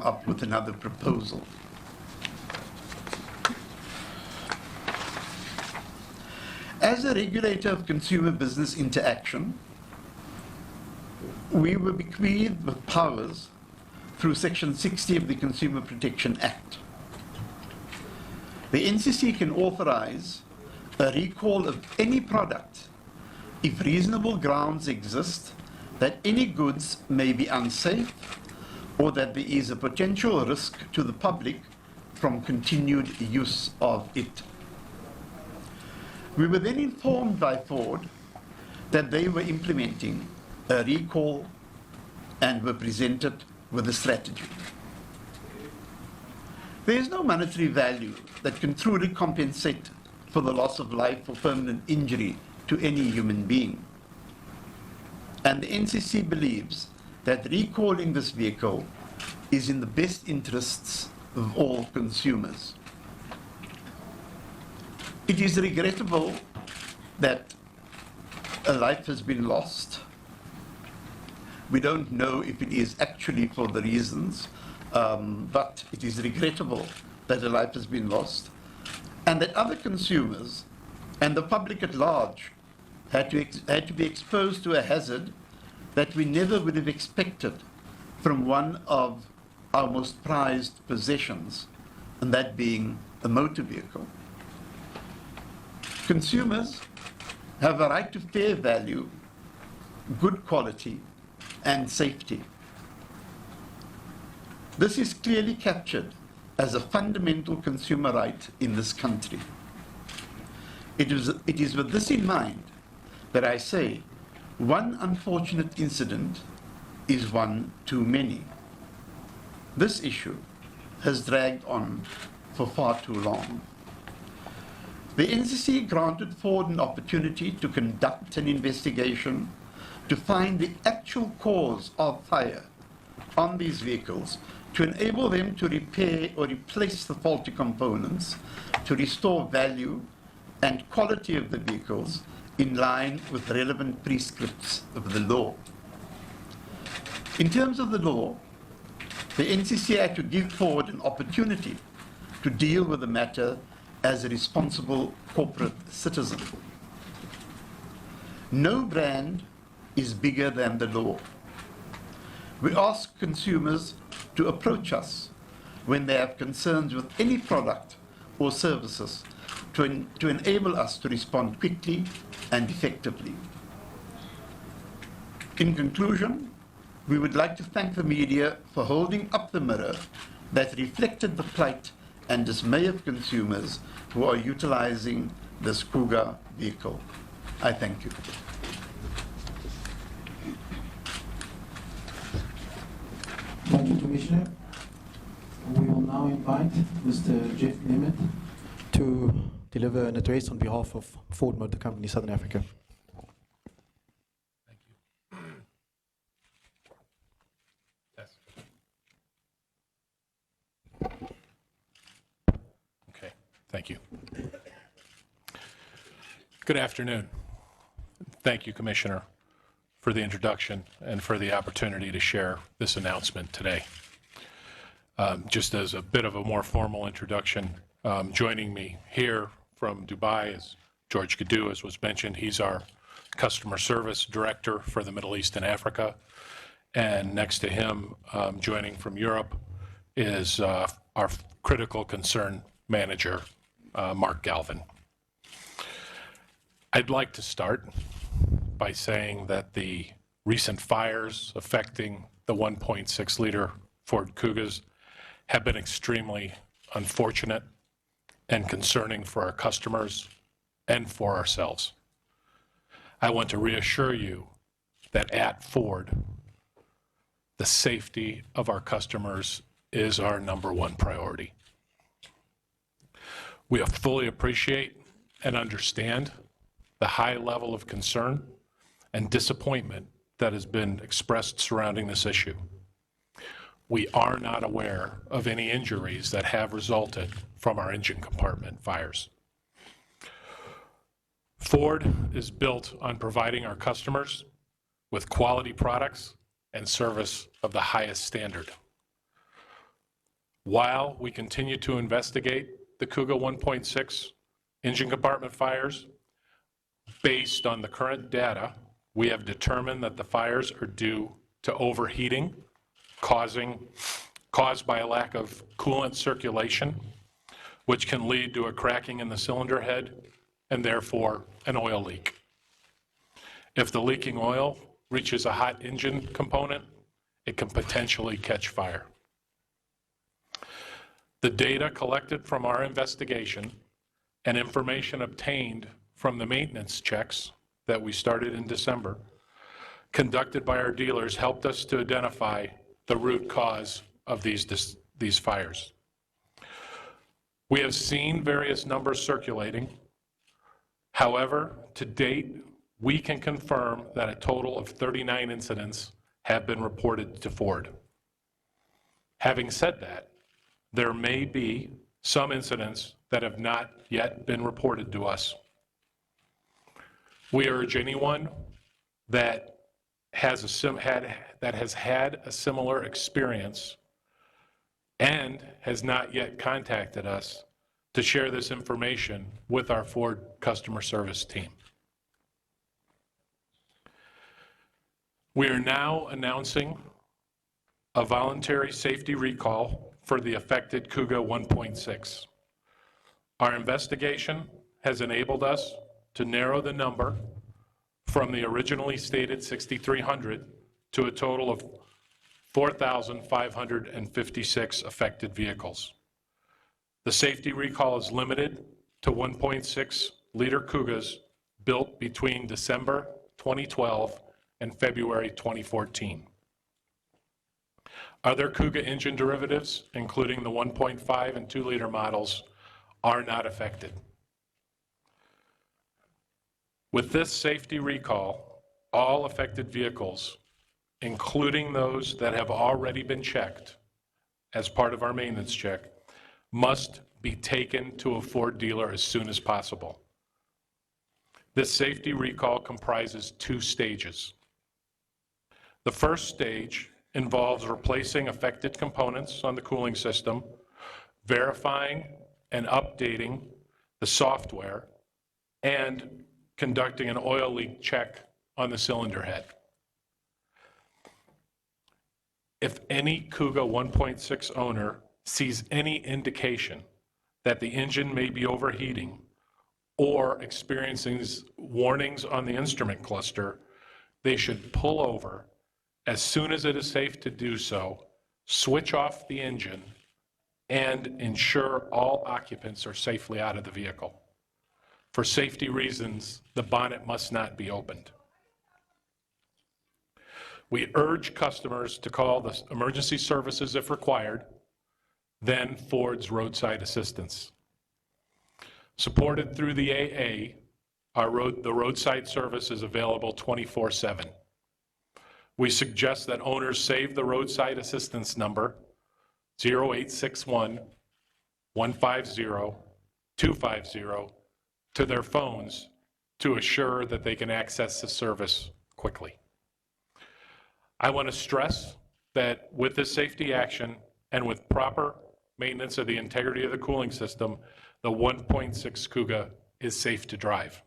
up with another proposal. As a regulator of consumer business interaction, we were bequeathed with powers through Section 60 of the Consumer Protection Act. The NCC can authorize a recall of any product if reasonable grounds exist that any goods may be unsafe or that there is a potential risk to the public from continued use of it. We were then informed by Ford that they were implementing a recall and were presented with a strategy. There is no monetary value that can truly compensate for the loss of life or permanent injury to any human being. And the NCC believes that recalling this vehicle is in the best interests of all consumers. It is regrettable that a life has been lost. We don't know if it is actually for the reasons, but it is regrettable that a life has been lost, and that other consumers and the public at large had to be exposed to a hazard that we never would have expected from one of our most prized possessions, and that being a motor vehicle. Consumers have a right to fair value, good quality, and safety. This is clearly captured as a fundamental consumer right in this country. It is with this in mind that I say one unfortunate incident is one too many. This issue has dragged on for far too long. The NCC granted Ford an opportunity to conduct an investigation to find the actual cause of fire on these vehicles, to enable them to repair or replace the faulty components, to restore value and quality of the vehicles in line with relevant prescripts of the law. In terms of the law, the NCC had to give Ford an opportunity to deal with the matter as a responsible corporate citizen. No brand is bigger than the law. We ask consumers to approach us when they have concerns with any product or services to enable us to respond quickly and effectively. In conclusion, we would like to thank the media for holding up the mirror that reflected the plight and dismay of consumers who are utilizing this Kuga vehicle. I thank you. Thank you, Commissioner. We will now invite Mr. Jeff Nemeth to deliver an address on behalf of Ford Motor Company Southern Africa. Thank you. Yes. Okay, thank you. Good afternoon. Thank you, Commissioner, for the introduction and for the opportunity to share this announcement today. Just as a bit of a more formal introduction, joining me here from Dubai is George Gadu, as was mentioned. He's our Customer Service Director for the Middle East and Africa. And next to him, joining from Europe, is our Critical Concern Manager, Mark Galvin. I'd like to start by saying that the recent fires affecting the 1.6-liter Ford Kugas have been extremely unfortunate and concerning for our customers and for ourselves. I want to reassure you that at Ford, the safety of our customers is our #1 priority. We fully appreciate and understand the high level of concern and disappointment that has been expressed surrounding this issue. We are not aware of any injuries that have resulted from our engine compartment fires. Ford is built on providing our customers with quality products and service of the highest standard. While we continue to investigate the Kuga 1.6 engine compartment fires, based on the current data, we have determined that the fires are due to overheating caused by a lack of coolant circulation, which can lead to a cracking in the cylinder head and therefore an oil leak. If the leaking oil reaches a hot engine component, it can potentially catch fire. The data collected from our investigation and information obtained from the maintenance checks that we started in December, conducted by our dealers, helped us to identify the root cause of these fires. We have seen various numbers circulating. However, to date, we can confirm that a total of 39 incidents have been reported to Ford. Having said that, there may be some incidents that have not yet been reported to us. We urge anyone that has had a similar experience and has not yet contacted us to share this information with our Ford customer service team. We are now announcing a voluntary safety recall for the affected Kuga 1.6. Our investigation has enabled us to narrow the number from the originally stated 6,300 to a total of 4,556 affected vehicles. The safety recall is limited to 1.6 liter Kugas built between December 2012 and February 2014. Other Kuga engine derivatives, including the 1.5 and 2 liter models, are not affected. With this safety recall, all affected vehicles, including those that have already been checked as part of our maintenance check, must be taken to a Ford dealer as soon as possible. This safety recall comprises 2 stages. The first stage involves replacing affected components on the cooling system, verifying and updating the software, and conducting an oil leak check on the cylinder head. If any Kuga 1.6 owner sees any indication that the engine may be overheating or experiencing warnings on the instrument cluster, they should pull over as soon as it is safe to do so, switch off the engine, and ensure all occupants are safely out of the vehicle. For safety reasons, the bonnet must not be opened. We urge customers to call the emergency services if required, then Ford's roadside assistance. Supported through the AA, the roadside service is available 24/7. We suggest that owners save the roadside assistance number 0861-150-250 to their phones to assure that they can access the service quickly. I want to stress that with this safety action and with proper maintenance of the integrity of the cooling system, the 1.6 Kuga is safe to drive.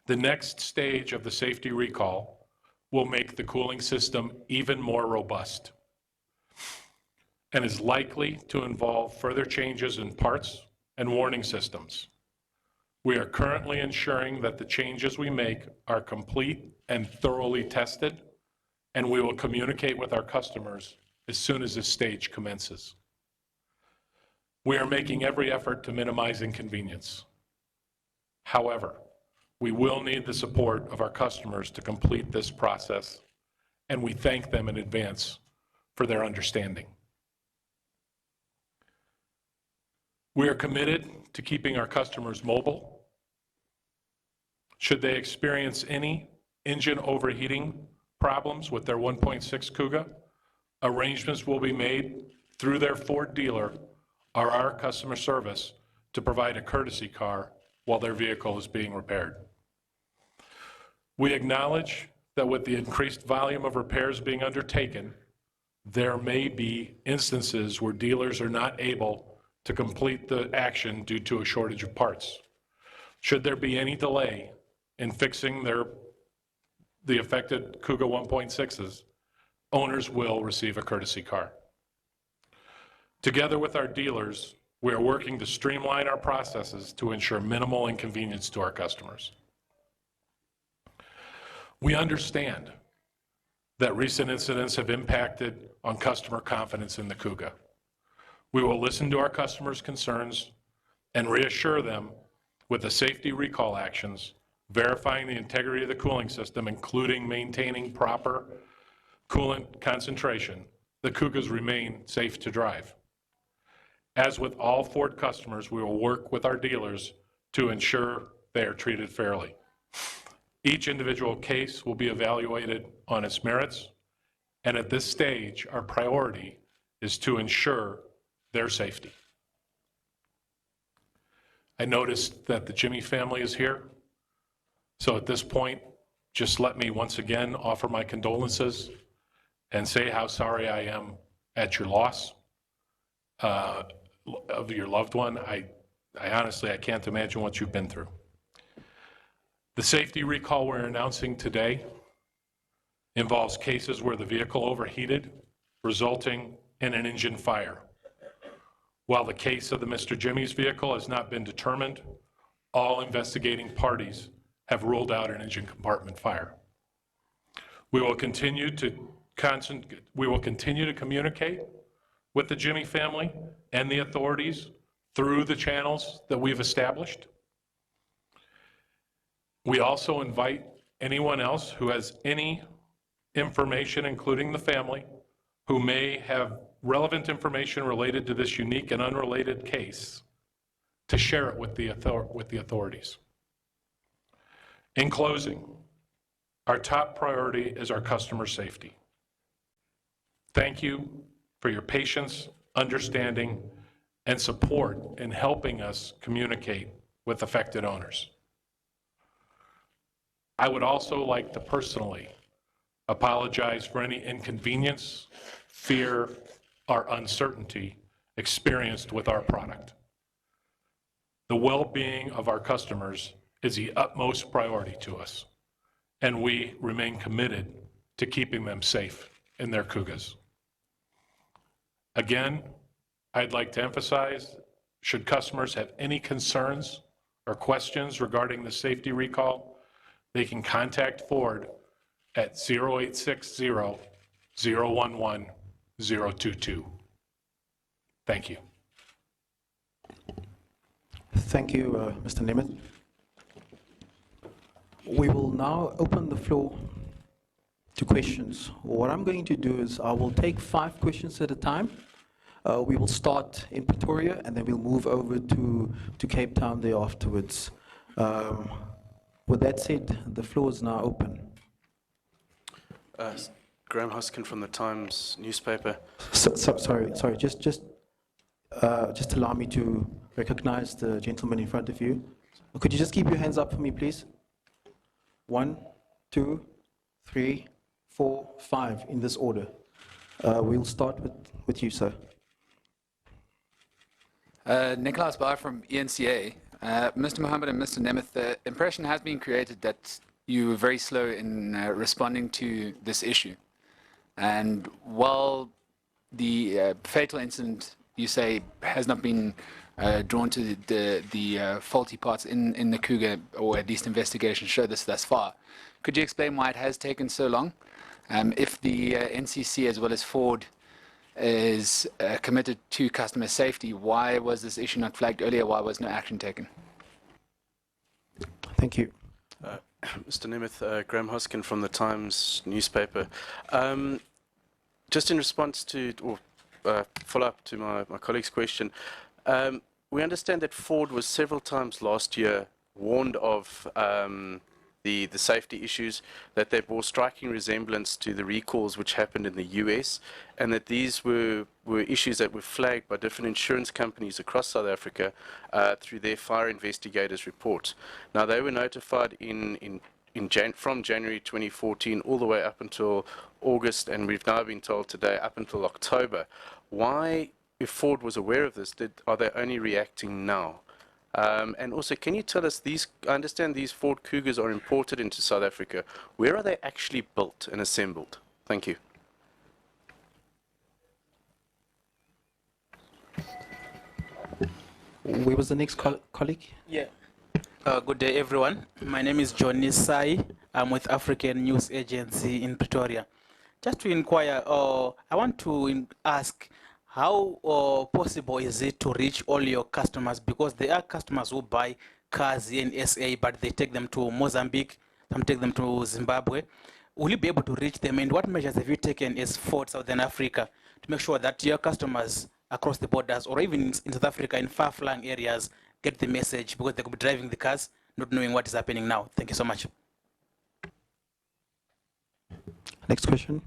The next stage of the safety recall will make the cooling system even more robust and is likely to involve further changes in parts and warning systems. We are currently ensuring that the changes we make are complete and thoroughly tested, and we will communicate with our customers as soon as this stage commences. We are making every effort to minimize inconvenience. However, we will need the support of our customers to complete this process, and we thank them in advance for their understanding. We are committed to keeping our customers mobile. Should they experience any engine overheating problems with their 1.6 Kuga, arrangements will be made through their Ford dealer or our customer service to provide a courtesy car while their vehicle is being repaired. We acknowledge that with the increased volume of repairs being undertaken, there may be instances where dealers are not able to complete the action due to a shortage of parts. Should there be any delay in fixing the affected Kuga 1.6s, owners will receive a courtesy car. Together with our dealers, we are working to streamline our processes to ensure minimal inconvenience to our customers. We understand that recent incidents have impacted on customer confidence in the Kuga. We will listen to our customers' concerns and reassure them with the safety recall actions, verifying the integrity of the cooling system, including maintaining proper coolant concentration. The Kugas remain safe to drive. As with all Ford customers, we will work with our dealers to ensure they are treated fairly. Each individual case will be evaluated on its merits, and at this stage, our priority is to ensure their safety. I noticed that the Jimmy family is here, so at this point, just let me once again offer my condolences and say how sorry I am at your loss of your loved one. I honestly, I can't imagine what you've been through. The safety recall we're announcing today involves cases where the vehicle overheated, resulting in an engine fire. While the case of the Mr. Jimmy's vehicle has not been determined, all investigating parties have ruled out an engine compartment fire. We will continue to communicate with the Jimmy family and the authorities through the channels that we've established. We also invite anyone else who has any information, including the family, who may have relevant information related to this unique and unrelated case, to share it with the authorities. In closing, our top priority is our customer safety. Thank you for your patience, understanding, and support in helping us communicate with affected owners. I would also like to personally apologize for any inconvenience, fear, or uncertainty experienced with our product. The well-being of our customers is the utmost priority to us, and we remain committed to keeping them safe in their Kugas. Again, I'd like to emphasize, should customers have any concerns or questions regarding the safety recall, they can contact Ford at 0860-011-022. Thank you. Thank you, Mr. Nemeth. We will now open the floor to questions. What I'm going to do is I will take 5 questions at a time. We will start in Pretoria and then we'll move over to Cape Town there afterwards. With that said, the floor is now open. Graham Hoskin from the Times newspaper. Sorry, just allow me to recognize the gentleman in front of you. Could you just keep your hands up for me, please? 1, 2, 3, 4, 5, in this order. We'll start with you, sir. Nicholas Baer from eNCA. Mr. Mohammed and Mr. Nemeth, the impression has been created that you were very slow in responding to this issue. And while the fatal incident, you say, has not been drawn to the faulty parts in the Kuga, or at least investigations show this thus far, could you explain why it has taken so long? If the NCC as well as Ford is committed to customer safety, why was this issue not flagged earlier? Why was no action taken? Thank you. Mr. Nemeth, Graham Hoskin from the Times newspaper. Just in response to, or follow up to my colleague's question, we understand that Ford was several times last year warned of the safety issues, that they bore striking resemblance to the recalls which happened in the US, and that these were issues that were flagged by different insurance companies across South Africa through their fire investigators' reports. Now, they were notified from January 2014 all the way up until August, and we've now been told today up until October. Why, if Ford was aware of this, are they only reacting now? And also, can you tell us, I understand these Ford Kugas are imported into South Africa. Where are they actually built and assembled? Thank you. Where was the next colleague? Yeah. Good day, everyone. My name is Johnny Sai. I'm with African News Agency in Pretoria. Just to inquire, I want to ask, how possible is it to reach all your customers? Because there are customers who buy cars here in SA, but they take them to Mozambique, some take them to Zimbabwe. Will you be able to reach them? And what measures have you taken as Ford Southern Africa to make sure that your customers across the borders, or even in South Africa, in far-flung areas, get the message, because they could be driving the cars, not knowing what is happening now? Thank you so much. Next question.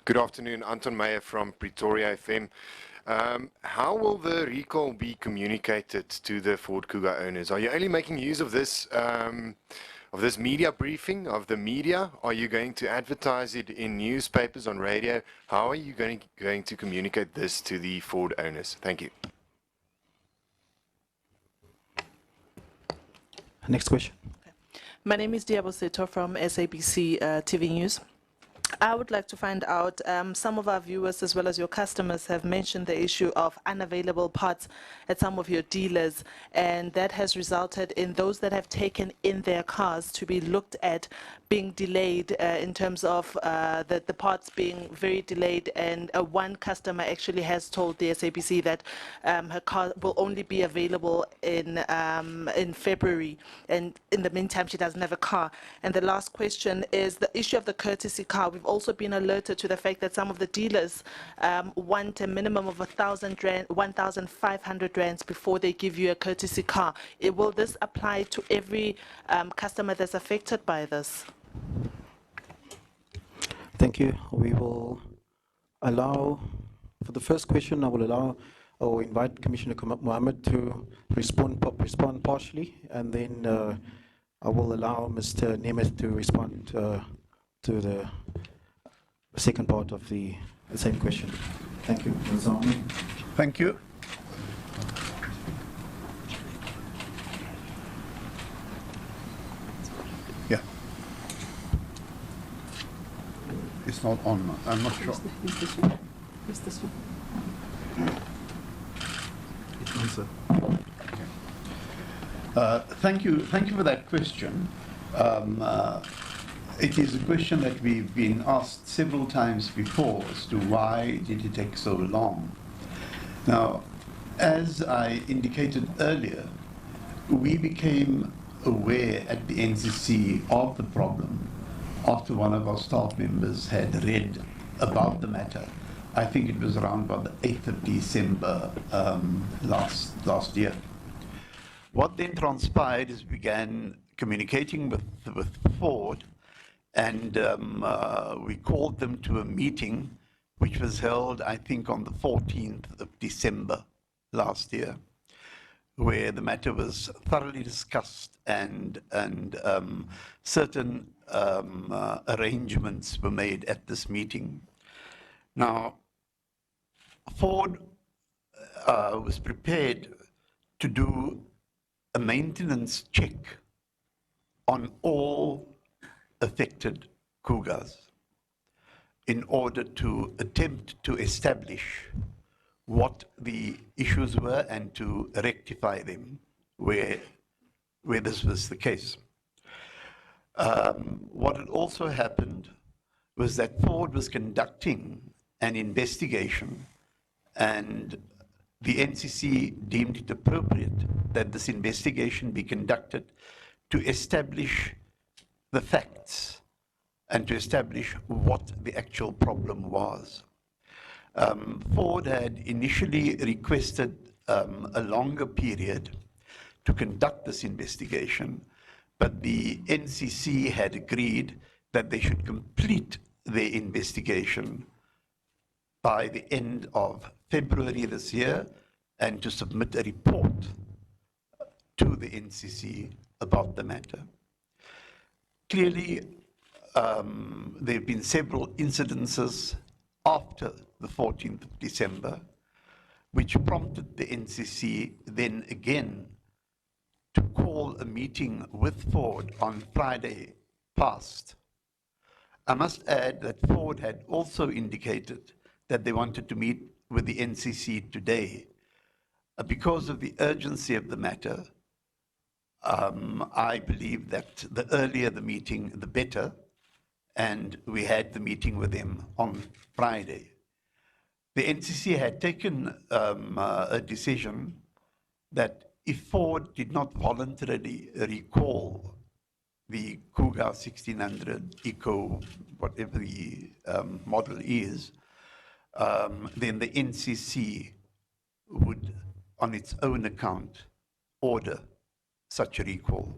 Good afternoon, Anton Meyer from Pretoria FM. How will the recall be communicated to the Ford Kuga owners? Are you only making use of this media briefing of the media? Are you going to advertise it in newspapers, on radio? How are you going to communicate this to the Ford owners? Thank you. Next question. My name is Diabo Seto from SABC TV News. I would like to find out, some of our viewers as well as your customers have mentioned the issue of unavailable parts at some of your dealers, and that has resulted in those that have taken in their cars to be looked at being delayed in terms of the parts being very delayed. And one customer actually has told the SABC that her car will only be available in February, and in the meantime she doesn't have a car. And the last question is the issue of the courtesy car. We've also been alerted to the fact that some of the dealers want a minimum of 1,500 rands before they give you a courtesy car. Will this apply to every customer that's affected by this? Thank you. We will allow, for the first question, I will allow or invite Commissioner Mohammed to respond partially, and then I will allow Mr. Nemeth to respond to the second part of the same question. Thank you. Ms. Ahmed. Thank you. Yeah. It's not on. I'm not sure. Who's this one? It's on, sir. Thank you for that question. It is a question that we've been asked several times before as to why did it take so long. Now, as I indicated earlier, we became aware at the NCC of the problem after one of our staff members had read about the matter. I think it was around about the 8th of December last year. What then transpired is we began communicating with Ford, and we called them to a meeting which was held, I think, on the 14th of December last year, where the matter was thoroughly discussed and certain arrangements were made at this meeting. Now, Ford was prepared to do a maintenance check on all affected Kugas in order to attempt to establish what the issues were and to rectify them where this was the case. What had also happened was that Ford was conducting an investigation, and the NCC deemed it appropriate that this investigation be conducted to establish the facts and to establish what the actual problem was. Ford had initially requested a longer period to conduct this investigation, but the NCC had agreed that they should complete their investigation by the end of February this year and to submit a report to to the NCC about the matter. Clearly, there have been several incidences after the 14th of December, which prompted the NCC then again to call a meeting with Ford on Friday past. I must add that Ford had also indicated that they wanted to meet with the NCC today. Because of the urgency of the matter, I believe that the earlier the meeting, the better, and we had the meeting with them on Friday. The NCC had taken a decision that if Ford did not voluntarily recall the Kuga 1600 Eco, whatever the model is, then the NCC would, on its own account, order such a recall.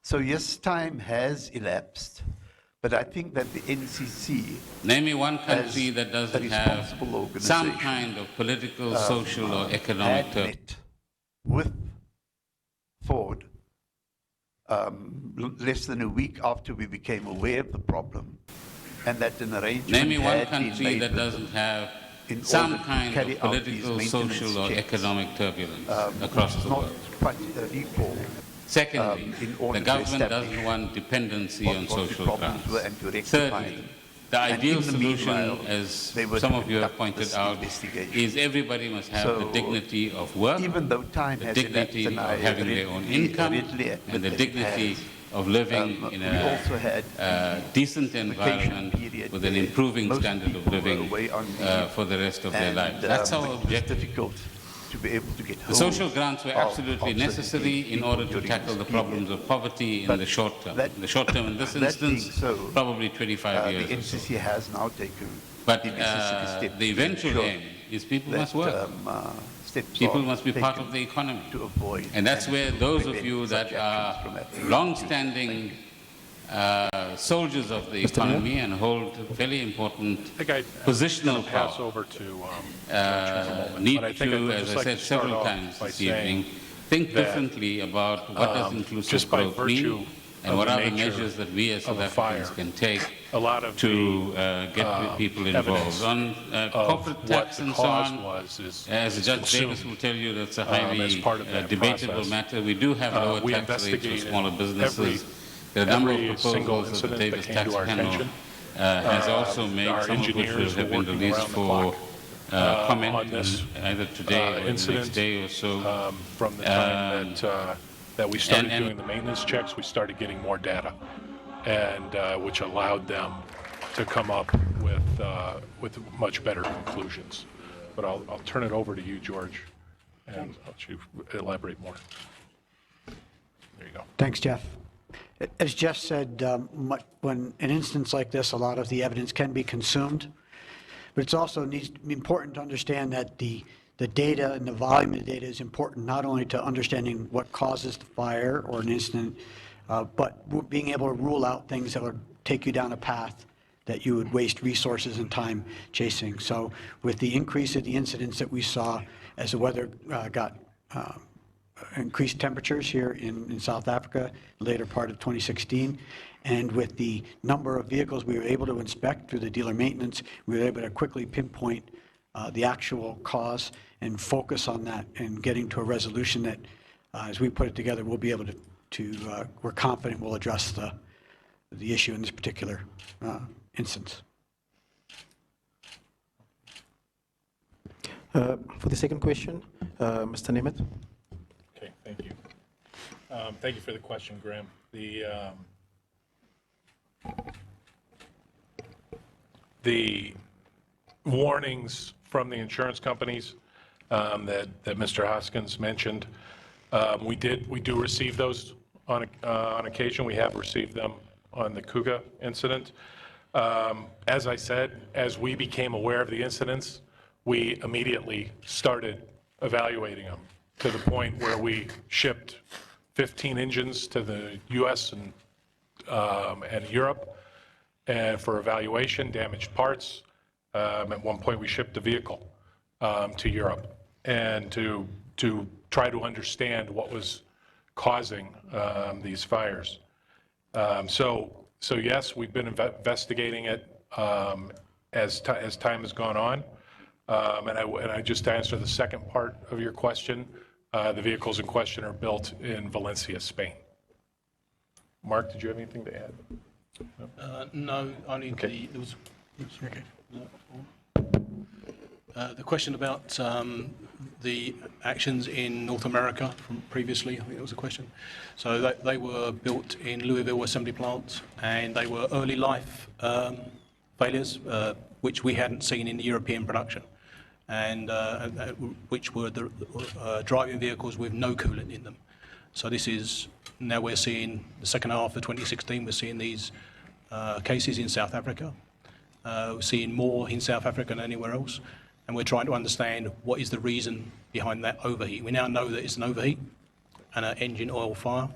So yes, time has elapsed, but I think that the NCC, name me one country that doesn't have some kind of political, social, or economic had met with Ford less than a week after we became aware of the problem, and that an arrangement name me one had been country made that with doesn't have in some order to kind carry of out these political, maintenance social, or checks, economic turbulence across which is the not world. quite a recall. Secondly, in order the to government establish doesn't want dependency what on the social problems grounds. were and to rectify Thirdly, them. the And ideal in the solution, meanwhile, as they were some to of you have conduct pointed this out, investigation. is everybody must have the So, dignity of work, even though time the has dignity elapsed, of and I having their own readily income, admit and the that it dignity has, of living in we also had a decent vacation environment period with an where improving most standard of people were living away on leave, for the rest of their and, lives. That's our it was objective. difficult to be able to get The hold social grants were of absolutely certain necessary in people order to during tackle this the problems period. of poverty in But the short term. that- In the short term, in this that being instance, so, probably 25 the years or so. NCC has now taken But the necessary steps the to eventual ensure aim is people that, must work. steps People are must be part taken of the economy. to avoid And that's where to those of prevent you such that actions are from happening. long-standing soldiers of the economy and hold very important I think I'm positional going to pass power over to George in a moment, need but I think to, I'd as just I like said to start several off times by this saying evening, think that, differently about what does inclusive just by growth virtue mean, and of what the are the nature measures that we as of South a Africans fire, can take a lot of to get people evidence involved. On of corporate what tax the and so cause on, was is as Judge consumed, Davis will tell you, that's a as highly part of that debatable process. matter. We do have lower We tax rates for investigated smaller businesses. There are a number every of single proposals that the incident that Davis came tax to our panel attention. has also made, Our some of which will engineers have were been working released around the for clock, comment on this either today or the next incident, day or so. from the time that we started and- doing the maintenance checks, we started getting more data, and which allowed them to come up with much better conclusions. But I'll turn it over to you, George, and I'll let you elaborate more. There you go. Thanks, Jeff. As Jeff said, when an instance like this, a lot of the evidence can be consumed, but it's also important to understand that the data and the volume of the data is important not only to understanding what causes the fire or an incident, but being able to rule out things that would take you down a path that you would waste resources and time chasing. So with the increase of the incidents that we saw as the weather got increased temperatures here in South Africa, later part of 2016, and with the number of vehicles we were able to inspect through the dealer maintenance, we were able to quickly pinpoint the actual cause and focus on that and getting to a resolution that, as we put it together, we'll be able to we're confident we'll address the issue in this particular instance. For the second question, Mr. Nemeth. Okay, thank you. Thank you for the question, Graham. The warnings from the insurance companies that Mr. Hoskins mentioned, we do receive those on occasion. We have received them on the Kuga incident. As I said, as we became aware of the incidents, we immediately started evaluating them to the point where we shipped 15 engines to the U.S. and Europe and for evaluation, damaged parts. At one point, we shipped a vehicle to Europe and to try to understand what was causing these fires. So yes, we've been investigating it as time has gone on. And I just to answer the second part of your question, the vehicles in question are built in Valencia, Spain. Mark, did you have anything to add? No, only Okay. there was the question about the actions in North America from previously. I think that was a question. So they were built in Louisville assembly plant, and they were early life failures, which we hadn't seen in the European production, and which were the driving vehicles with no coolant in them. So this is, now we're seeing the second half of 2016, we're seeing these cases in South Africa. We're seeing more in South Africa than anywhere else, and we're trying to understand what is the reason behind that overheat. We now know that it's an overheat and an engine oil fire.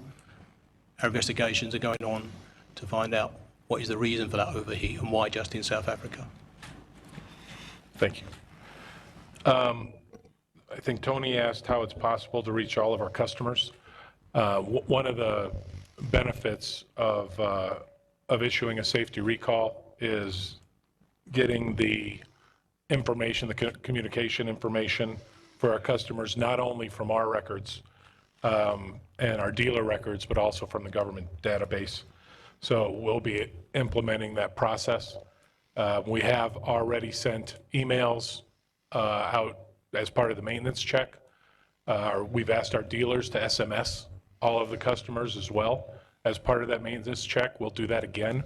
Our investigations are going on to find out what is the reason for that overheat and why just in South Africa. Thank you. I think Tony asked how it's possible to reach all of our customers. One of the benefits of issuing a safety recall is getting the information, the communication information for our customers, not only from our records and our dealer records, but also from the government database. So we'll be implementing that process. We have already sent emails out as part of the maintenance check. We've asked our dealers to SMS all of the customers as well as part of that maintenance check. We'll do that again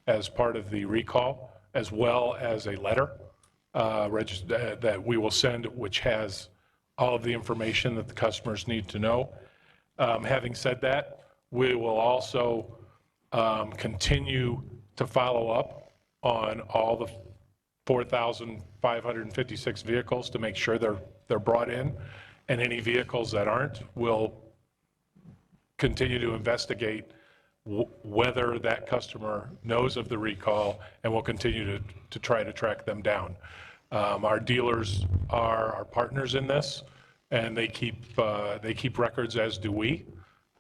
as part of the recall, as well as a letter that we will send, which has all of the information that the customers need to know. Having said that, we will also continue to follow up on all the 4,556 vehicles to make sure they're brought in, and any vehicles that aren't, we'll continue to investigate whether that customer knows of the recall, and we'll continue to try to track them down. Our dealers are our partners in this, and they keep records, as do we.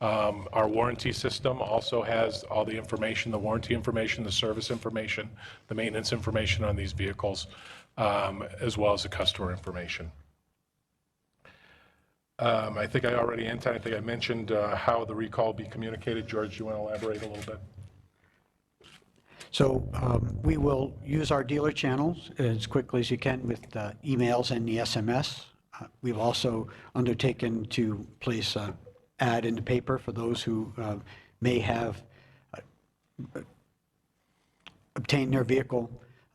Our warranty system also has all the information, the warranty information, the service information, the maintenance information on these vehicles, as well as the customer information. I think I already answered. I think I mentioned how the recall will be communicated. George, do you want to elaborate a little bit? So we will use our dealer channels as quickly as you can with emails and the SMS. We've also undertaken to place an ad in the paper for those who may have obtained their vehicle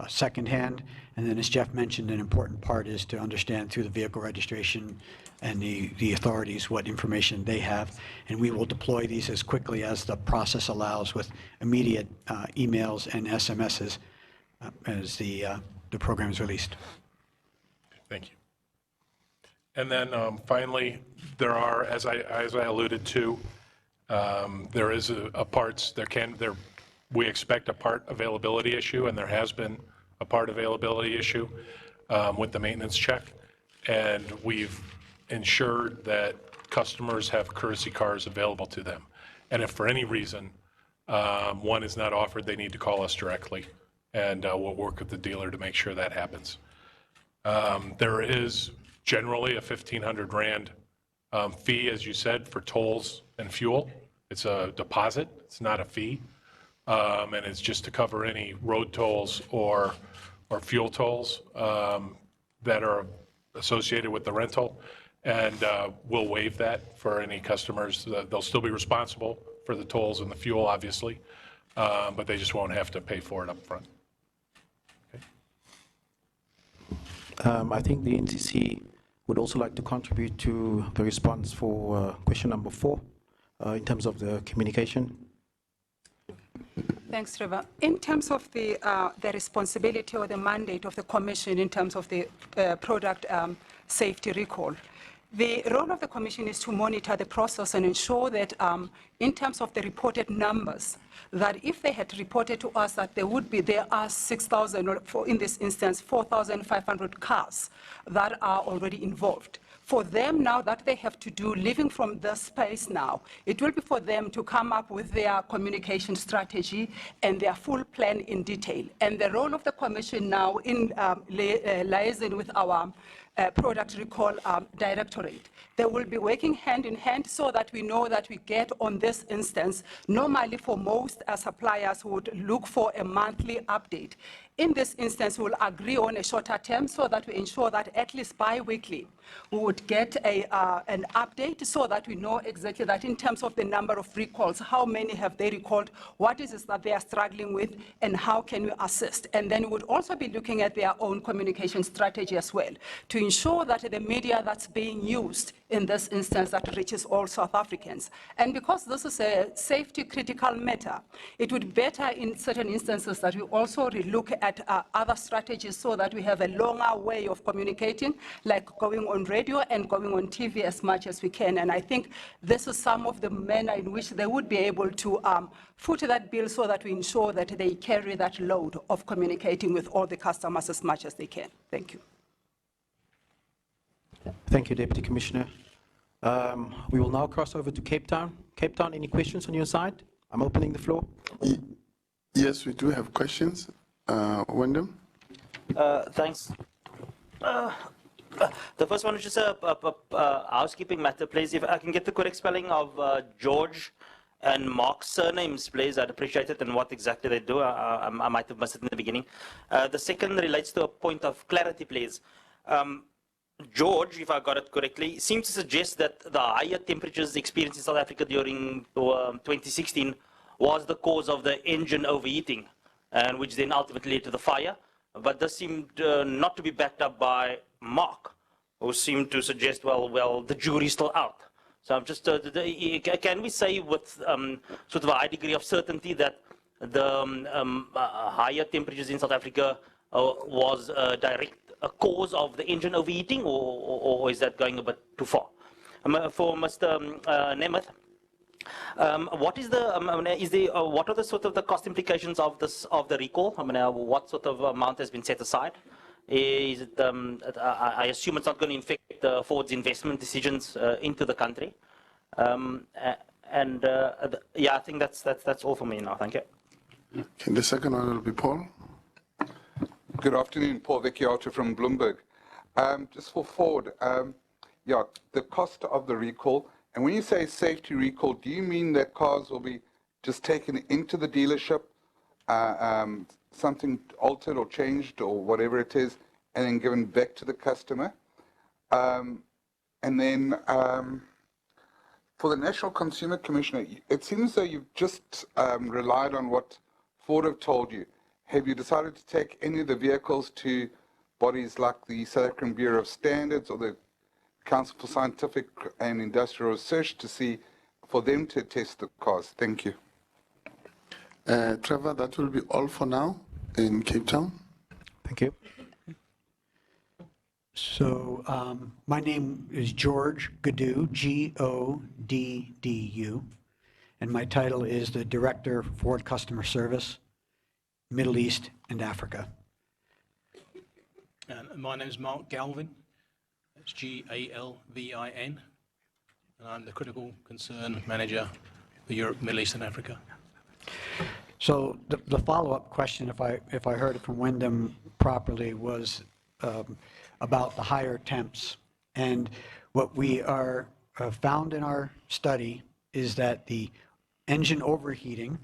secondhand. And then, as Jeff mentioned, an important part is to understand through the vehicle registration and the authorities what information they have. And we will deploy these as quickly as the process allows with immediate emails and SMSs as the program is released. Thank you. And then finally, there are, as I alluded to, there is a parts, we expect a part availability issue, and there has been a part availability issue with the maintenance check. And we've ensured that customers have courtesy cars available to them. And if for any reason one is not offered, they need to call us directly, and we'll work with the dealer to make sure that happens. There is generally a 1,500 Rand fee, as you said, for tolls and fuel. It's a deposit, it's not a fee. And it's just to cover any road tolls or fuel tolls that are associated with the rental. And we'll waive that for any customers. They'll still be responsible for the tolls and the fuel, obviously, but they just won't have to pay for it up front. Okay. I think the NCC would also like to contribute to the response for question number 4 in terms of the communication. Thanks, Trevor. In terms of the responsibility or the mandate of the Commission in terms of the product safety recall, the role of the Commission is to monitor the process and ensure that in terms of the reported numbers, that if they had reported to us that there are 6,000, or in this instance, 4,500 cars that are already involved, For them now that they have to do, living from this space now, it will be for them to come up with their communication strategy and their full plan in detail. And the role of the Commission now in liaising with our product recall directorate. They will be working hand in hand so that we know that we get on this instance. Normally for most suppliers would look for a monthly update. In this instance, we'll agree on a shorter term so that we ensure that at least bi-weekly we would get an update so that we know exactly that in terms of the number of recalls, how many have they recalled, what is it that they are struggling with, and how can we assist. And then we would also be looking at their own communication strategy as well to ensure that the media that's being used in this instance that reaches all South Africans. And because this is a safety critical matter, it would be better in certain instances that we also relook at other strategies so that we have a longer way of communicating, like going on radio and going on TV as much as we can. And I think this is some of the manner in which they would be able to foot that bill so that we ensure that they carry that load of communicating with all the customers as much as they can. Thank you. Thank you, Deputy Commissioner. We will now cross over to Cape Town. Cape Town, any questions on your side? I'm opening the floor. Yes, we do have questions. Wyndham? Thanks. The first one is just a housekeeping matter, please. If I can get the correct spelling of George and Mark's surnames, please, I'd appreciate it, and what exactly they do. I might have missed it in the beginning. The second relates to a point of clarity, please. George, if I got it correctly, seems to suggest that the higher temperatures experienced in South Africa during 2016 was the cause of the engine overheating, and which then ultimately led to the fire. But this seemed not to be backed up by Mark, who seemed to suggest, well, the jury's still out. So I'm just, can we say with sort of a high degree of certainty that the higher temperatures in South Africa was a direct cause of the engine overheating, or is that going a bit too far? For Mr. Nemeth, what is the what are the sort of the cost implications of the recall? I mean, what sort of amount has been set aside? Is it, I assume it's not going to infect Ford's investment decisions into the country. Yeah, I think that's all for me now. Thank you. Okay, the second one will be Paul. Good afternoon, Paul Vecchiato from Bloomberg. Just for Ford, yeah, the cost of the recall, and when you say safety recall, do you mean that cars will be just taken into the dealership, something altered or changed or whatever it is, and then given back to the customer? And then for the National Consumer Commissioner, it seems as though you've just relied on what Ford have told you. Have you decided to take any of the vehicles to bodies like the South African Bureau of Standards or the Council for Scientific and Industrial Research to see, for them to test the cars? Thank you. Trevor, that will be all for now in Cape Town. Thank you. So my name is George Goddu, Goddu, and my title is the Director of Ford Customer Service, Middle East and Africa. And my name is Mark Galvin. It's Galvin, and I'm the Critical Concern Manager for Europe, Middle East and Africa. So the follow-up question, if I heard it from Wyndham properly, was about the higher temps. And what we are found in our study is that the engine overheating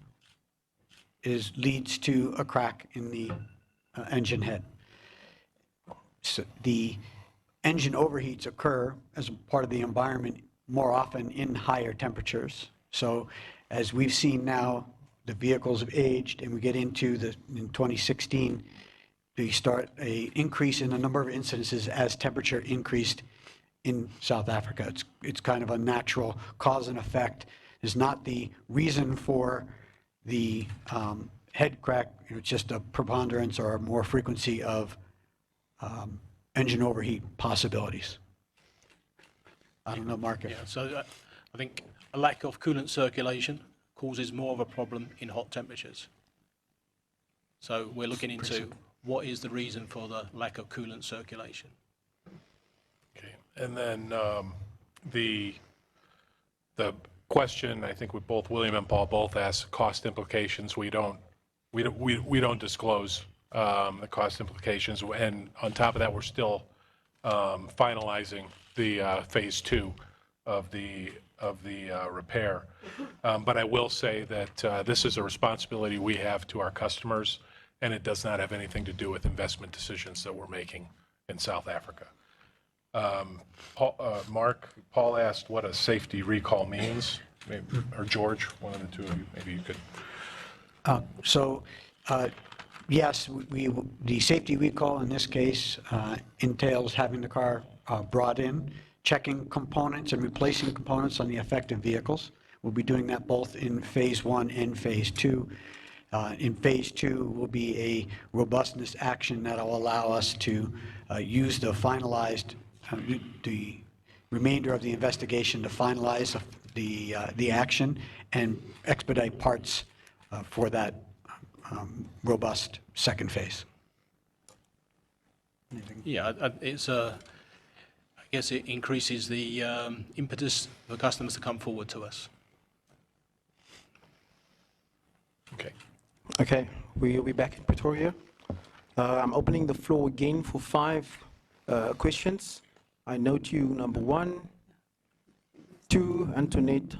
leads to a crack in the engine head. So the engine overheats occur as a part of the environment more often in higher temperatures. So as we've seen now, the vehicles have aged, and we get into in 2016, we start an increase in the number of incidences as temperature increased in South Africa. It's kind of a natural cause and effect. It's not the reason for the head crack, it's just a preponderance or more frequency of engine overheat possibilities. I don't know, Mark. Yeah, so I think a lack of coolant circulation causes more of a problem in hot temperatures. So we're looking into what is the reason for the lack of coolant circulation. Okay. And then the question, I think with both William and Paul both asked cost implications. We don't disclose the cost implications. And on top of that, we're still finalizing the phase 2 of the repair. But I will say that this is a responsibility we have to our customers, and it does not have anything to do with investment decisions that we're making in South Africa. Paul asked what a safety recall means, maybe, or George, one of the two of you, maybe you could. Yes, the safety recall in this case entails having the car brought in, checking components and replacing components on the affected vehicles. We'll be doing that both in phase 1 and phase 2. In phase 2 will be a robustness action that will allow us to use the finalized, the remainder of the investigation to finalize the action and expedite parts for that robust second phase. Yeah, I guess it increases the impetus for customers to come forward to us. Okay. Okay, we'll be back in Pretoria. I'm opening the floor again for 5 questions. I note you number 1, 2, Antoinette,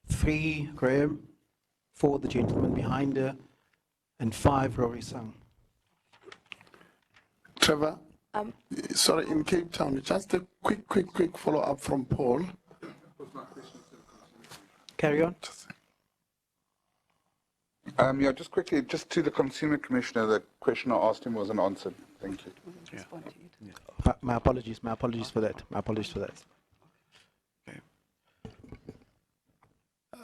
3, Graham, 4, the gentleman behind her, and 5, Rory Sang. Trevor, sorry, in Cape Town, just a quick follow-up from Paul. Carry on. Yeah, just quickly, just to the Consumer Commissioner, the question I asked him wasn't answered. Thank you. Yeah. My apologies for that. Okay.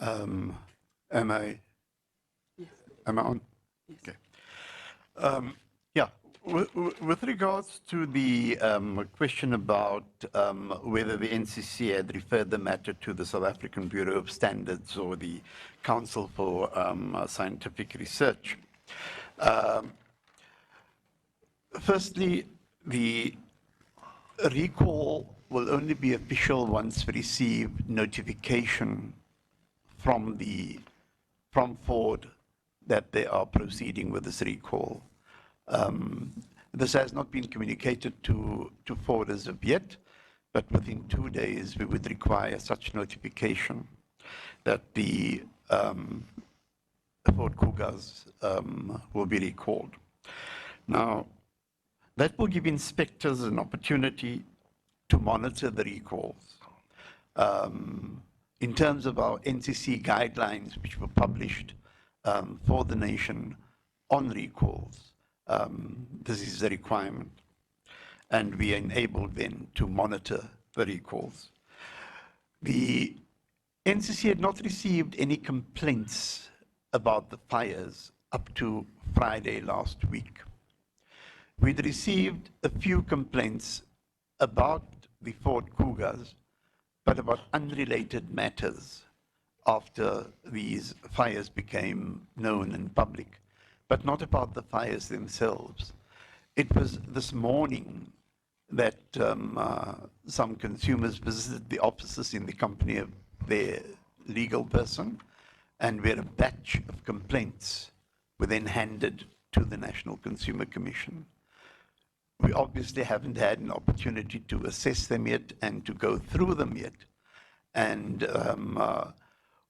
Am I on? Okay. Yeah, with regards to the question about whether the NCC had referred the matter to the South African Bureau of Standards or the Council for Scientific Research. Firstly, the recall will only be official once we receive notification from Ford that they are proceeding with this recall. This has not been communicated to Ford as of yet, but within 2 days we would require such notification that the Ford Kugas will be recalled. Now, that will give inspectors an opportunity to monitor the recalls. In terms of our NCC guidelines, which were published for the nation on recalls, this is a requirement, and we are enabled then to monitor the recalls. The NCC had not received any complaints about the fires up to Friday last week. We'd received a few complaints about the Ford Kugas, but about unrelated matters after these fires became known in public, but not about the fires themselves. It was this morning that some consumers visited the offices in the company of their legal person, and where a batch of complaints were then handed to the National Consumer Commission. We obviously haven't had an opportunity to assess them yet and to go through them yet. And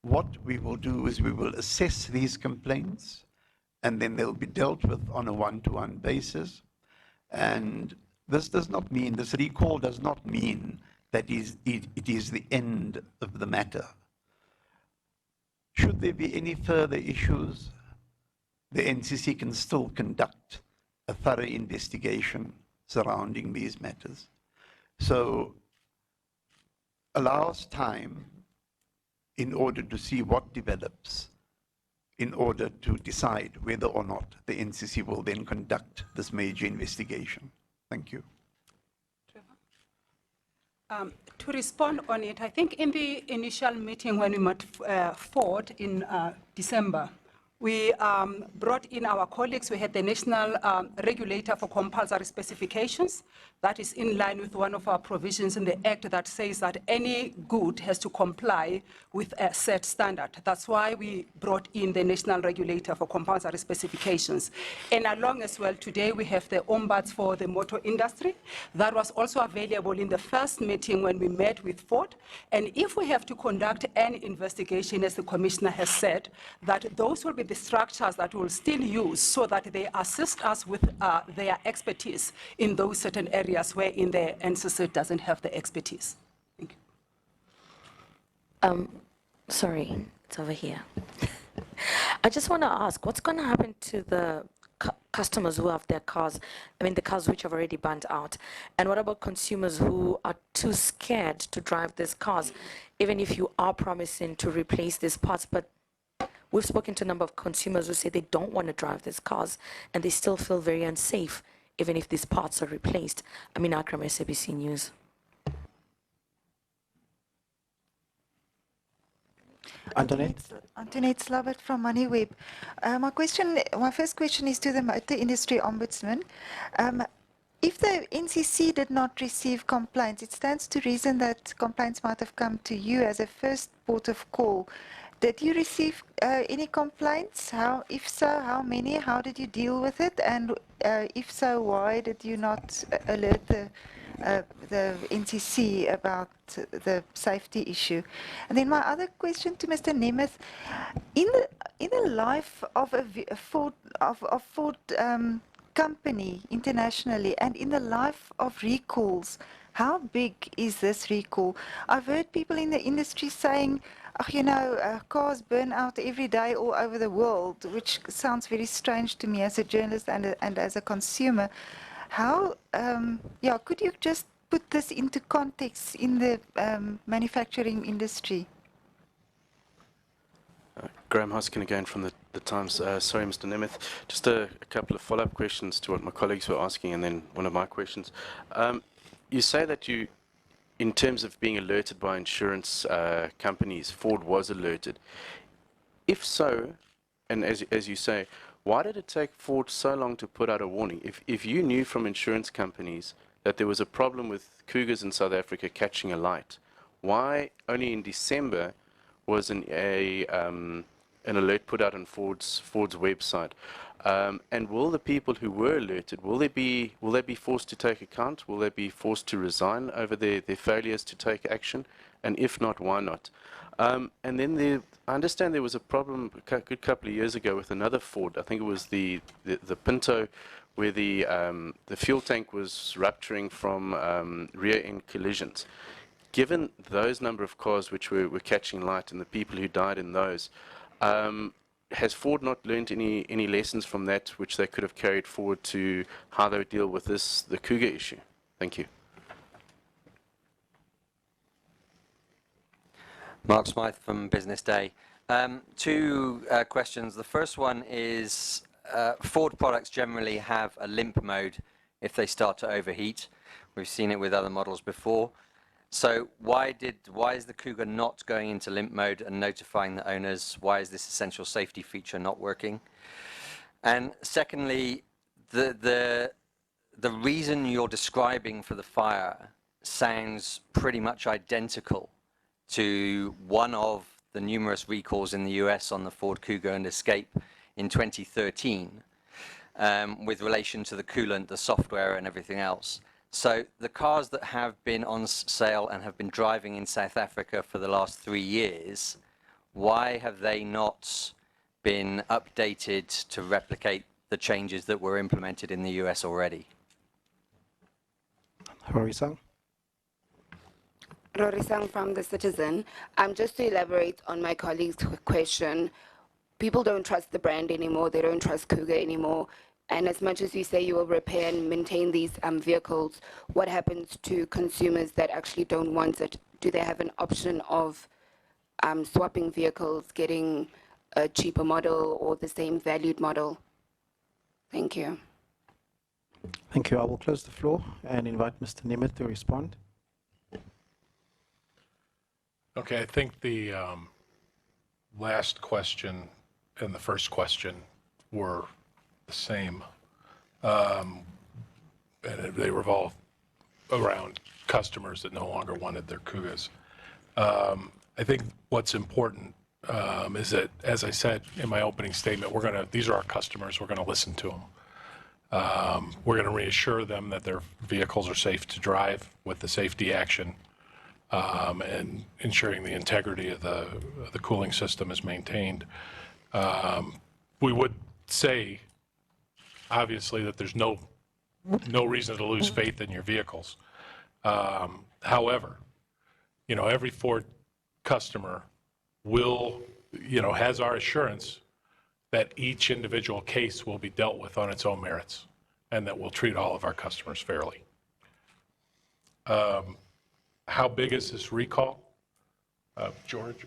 what we will do is we will assess these complaints, and then they'll be dealt with on a one-to-one basis. And this does not mean, this recall does not mean that it is the end of the matter. Should there be any further issues, the NCC can still conduct a thorough investigation surrounding these matters. So allow us time in order to see what develops, in order to decide whether or not the NCC will then conduct this major investigation. Thank you. To respond on it, I think in the initial meeting when we met Ford in December, We brought in our colleagues. We had the National Regulator for Compulsory Specifications. That is in line with one of our provisions in the Act that says that any good has to comply with a set standard. That's why we brought in the National Regulator for Compulsory Specifications. And along as well, today we have the Ombuds for the motor industry. That was also available in the first meeting when we met with Ford. And if we have to conduct an investigation, as the Commissioner has said, that those will be the structures that we'll still use so that they assist us with their expertise in those certain areas where in the NCC doesn't have the expertise. Thank you. Sorry, it's over here. I just want to ask, what's going to happen to the customers who have their cars, I mean the cars which have already burnt out? And what about consumers who are too scared to drive these cars, even if you are promising to replace these parts? But we've spoken to a number of consumers who say they don't want to drive these cars and they still feel very unsafe, even if these parts are replaced. I mean, Akram, SABC News. Antoinette? Antoinette Slabbert from MoneyWeb. My first question is to the Motor Industry Ombudsman. If the NCC did not receive complaints, it stands to reason that complaints might have come to you as a first port of call. Did you receive any complaints? If so, how many? How did you deal with it? And if so, why did you not alert the NCC about the safety issue? And then my other question to Mr. Nemeth: in the life of a Ford company internationally, and in the life of recalls, how big is this recall? I've heard people in the industry saying, cars burn out every day all over the world, which sounds very strange to me as a journalist and as a consumer. Could you just put this into context in the manufacturing industry? Graham Hoskin again from the Times. Sorry, Mr. Nemeth. Just a couple of follow-up questions to what my colleagues were asking, and then one of my questions. You say that you, in terms of being alerted by insurance companies, Ford was alerted. If so, and as you say, why did it take Ford so long to put out a warning? If you knew from insurance companies that there was a problem with Kugas in South Africa catching alight, why only in December was an alert put out on Ford's website? And will the people who were alerted, will they be forced to take account? Will they be forced to resign over their failures to take action? And if not, why not? And then I understand there was a problem a good couple of years ago with another Ford. I think it was the Pinto, where the fuel tank was rupturing from rear end collisions. Given those number of cars which were catching light and the people who died in those, has Ford not learned any lessons from that which they could have carried forward to how they would deal with the Kuga issue? Thank you. Mark Smythe from Business Day. Two questions. The first one is Ford products generally have a limp mode if they start to overheat. We've seen it with other models before. So why is the Kuga not going into limp mode and notifying the owners? Why is this essential safety feature not working? And secondly, the reason you're describing for the fire sounds pretty much identical to one of the numerous recalls in the US on the Ford Kuga and Escape in 2013 with relation to the coolant, the software and everything else. So the cars that have been on sale and have been driving in South Africa for the last 3 years, why have they not been updated to replicate the changes that were implemented in the US already? Rory-san. Rory-san from The Citizen. Just to elaborate on my colleague's question, people don't trust the brand anymore. They don't trust Kuga anymore. And as much as you say you will repair and maintain these vehicles, what happens to consumers that actually don't want it? Do they have an option of swapping vehicles, getting a cheaper model or the same valued model? Thank you. Thank you. I will close the floor and invite Mr. Nemeth to respond. Okay, I think the last question and the first question were the same. And they revolve around customers that no longer wanted their Kugas. I think what's important is that, as I said in my opening statement, these are our customers, we're gonna listen to them. We're gonna reassure them that their vehicles are safe to drive with the safety action, and ensuring the integrity of the cooling system is maintained. We would say, obviously, that there's no reason to lose faith in your vehicles. However, every Ford customer has our assurance that each individual case will be dealt with on its own merits, and that we'll treat all of our customers fairly. How big is this recall? George,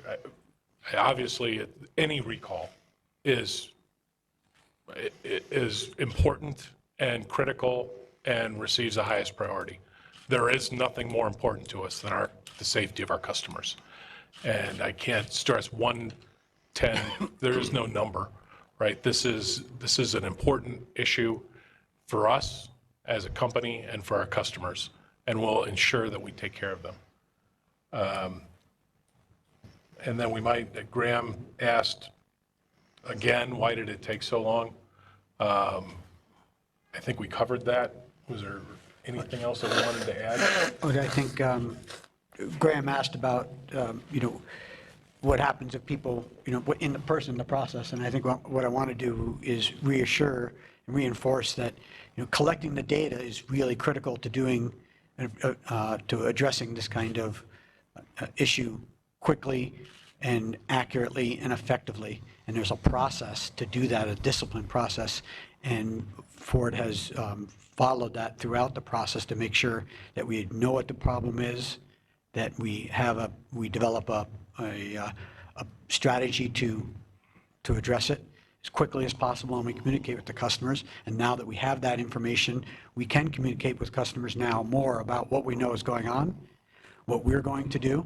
obviously, any recall is important and critical and receives the highest priority. There is nothing more important to us than the safety of our customers. And I can't stress 1, 10, there is no number, right? This is an important issue for us as a company and for our customers, and we'll ensure that we take care of them. And then Graham asked again, why did it take so long? I think we covered that. Was there anything else that we wanted to add? I think Graham asked about, what happens if people, in the process, and I think what I want to do is reassure and reinforce that, collecting the data is really critical to doing, to addressing this kind of issue quickly and accurately and effectively. And there's a process to do that, a disciplined process, and Ford has followed that throughout the process to make sure that we know what the problem is, that we develop a strategy to address it as quickly as possible, and we communicate with the customers. And now that we have that information, we can communicate with customers now more about what we know is going on, what we're going to do,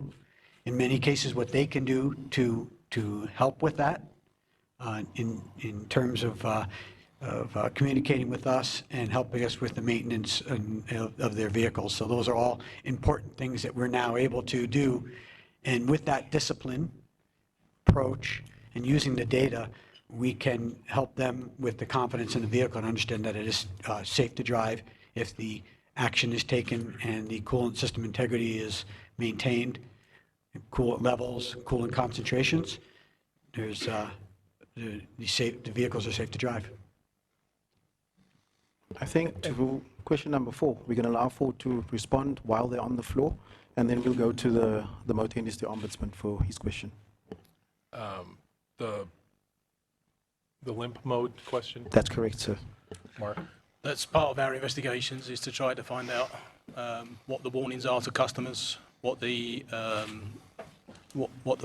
in many cases what they can do to help with that, in terms of communicating with us and helping us with the maintenance of their vehicles. So those are all important things that we're now able to do. And with that discipline approach and using the data, we can help them with the confidence in the vehicle and understand that it is safe to drive if the action is taken and the coolant system integrity is maintained, coolant levels, coolant concentrations. The vehicles are safe to drive. I think to question number 4, we're going to allow Ford to respond while they're on the floor, and then we'll go to the Motor Industry Ombudsman for his question. The limp mode question? That's correct, sir. Mark? That's part of our investigations, is to try to find out what the warnings are to customers, what the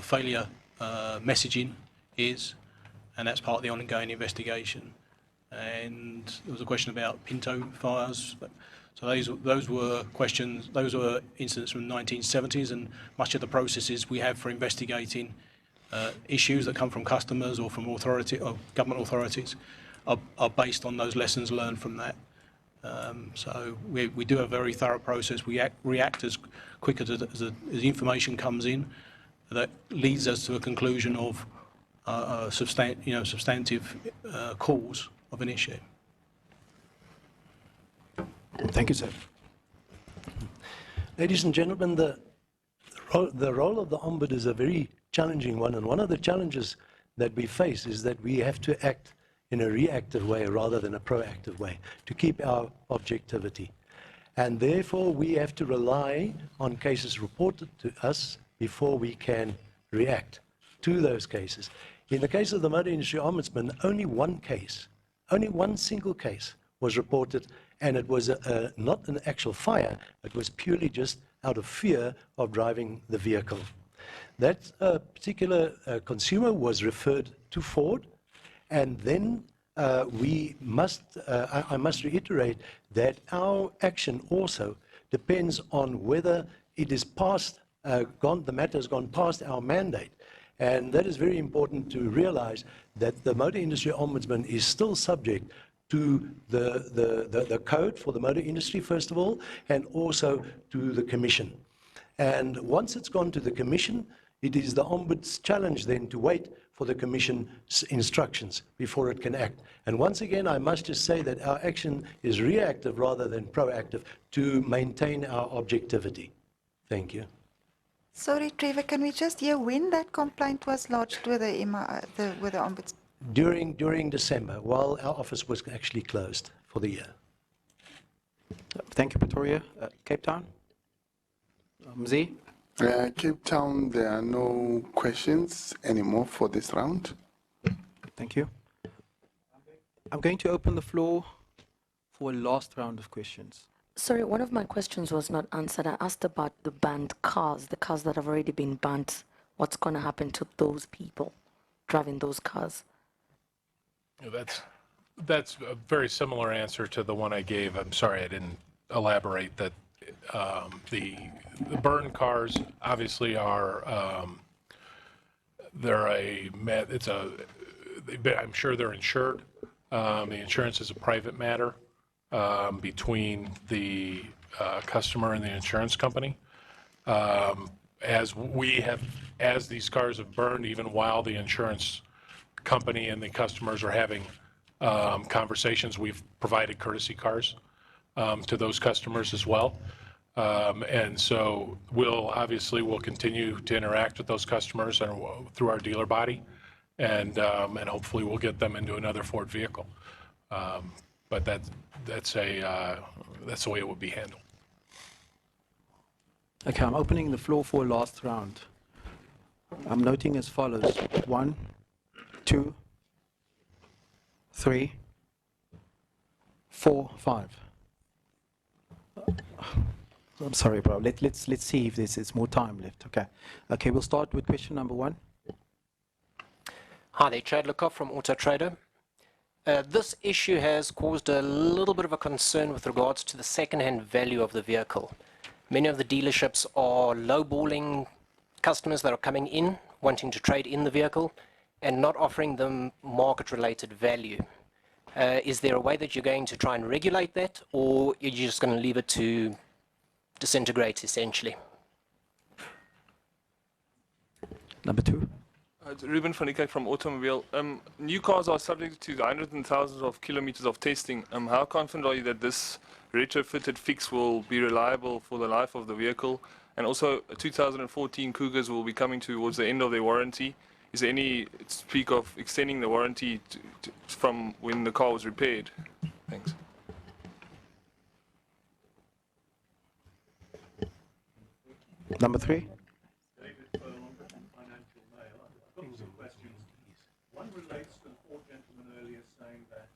failure messaging is, and that's part of the ongoing investigation. And there was a question about Pinto fires. So those were questions, those were incidents from the 1970s, and much of the processes we have for investigating issues that come from customers or from government authorities are based on those lessons learned from that. So we do a very thorough process. We react as quick as information comes in that leads us to a conclusion of a substantive cause of an issue. Thank you, sir. Ladies and gentlemen, the role of the Ombud is a very challenging one, and one of the challenges that we face is that we have to act in a reactive way rather than a proactive way to keep our objectivity. And therefore, we have to rely on cases reported to us before we can react to those cases. In the case of the Motor Industry Ombudsman, only one single case was reported, and it was not an actual fire. It was purely just out of fear of driving the vehicle. That particular consumer was referred to Ford, and then I must reiterate that our action also depends on whether it is the matter has gone past our mandate. And that is very important to realize that the Motor Industry Ombudsman is still subject to the code for the motor industry, first of all, and also to the Commission. And once it's gone to the Commission, it is the Ombuds's challenge then to wait for the Commission's instructions before it can act. And once again, I must just say that our action is reactive rather than proactive to maintain our objectivity. Thank you. Sorry, Trevor, can we just hear when that complaint was lodged with the Ombudsman? During December, while our office was actually closed for the year. Thank you, Pretoria. Cape Town? Mzi? Cape Town, there are no questions anymore for this round. Thank you. I'm going to open the floor for a last round of questions. Sorry, one of my questions was not answered. I asked about the banned cars, the cars that have already been banned. What's going to happen to those people driving those cars? That's a very similar answer to the one I gave. I'm sorry I didn't elaborate that. The burn cars obviously are, I'm sure they're insured. The insurance is a private matter between the customer and the insurance company. As these cars have burned, even while the insurance company and the customers are having conversations, we've provided courtesy cars to those customers as well. And so we'll continue to interact with those customers and through our dealer body, and hopefully we'll get them into another Ford vehicle. But that's the way it would be handled. Okay, I'm opening the floor for a last round. I'm noting as follows: 1, 2, 3, 4, 5. I'm sorry, bro. Let's see if there's more time left. Okay, we'll start with question number 1. Hi there, Chad Lukoff from Auto Trader. This issue has caused a little bit of a concern with regards to the second-hand value of the vehicle. Many of the dealerships are lowballing customers that are coming in, wanting to trade in the vehicle, and not offering them market-related value. Is there a way that you're going to try and regulate that, or are you just going to leave it to disintegrate, essentially? Number 2. It's Ruben van Niekerk from Automobile. New cars are subject to the hundreds and thousands of kilometers of testing. How confident are you that this retrofitted fix will be reliable for the life of the vehicle? And also, 2014 Kugas will be coming towards the end of their warranty. Is there any speak of extending the warranty from when the car was repaired? Thanks. Number 3. One relates to the Ford gentleman earlier saying that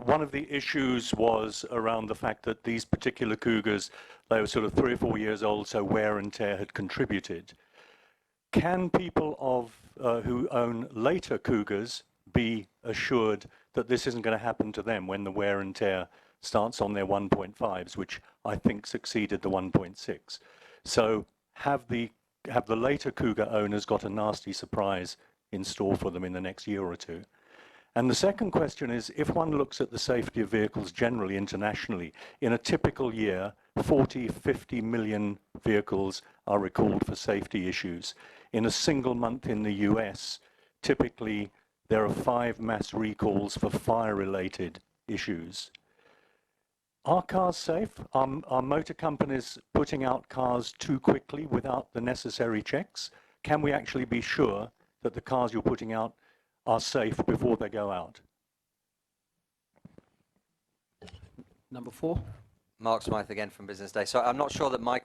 one of the issues was around the fact that these particular Kugas, they were sort of 3 or 4 years old, so wear and tear had contributed. Can people who own later Kugas be assured that this isn't going to happen to them when the wear and tear starts on their 1.5s, which I think succeeded the 1.6? So have the later Kuga owners got a nasty surprise in store for them in the next year or two? And the second question is, if one looks at the safety of vehicles generally internationally, in a typical year, 40, 50 million vehicles are recalled for safety issues. In a single month in the US, typically there are 5 mass recalls for fire-related issues. Are cars safe? Are motor companies putting out cars too quickly without the necessary checks? Can we actually be sure that the cars you're putting out are safe before they go out? Number 4. Mark Smythe again from Business Day. So I'm not sure that my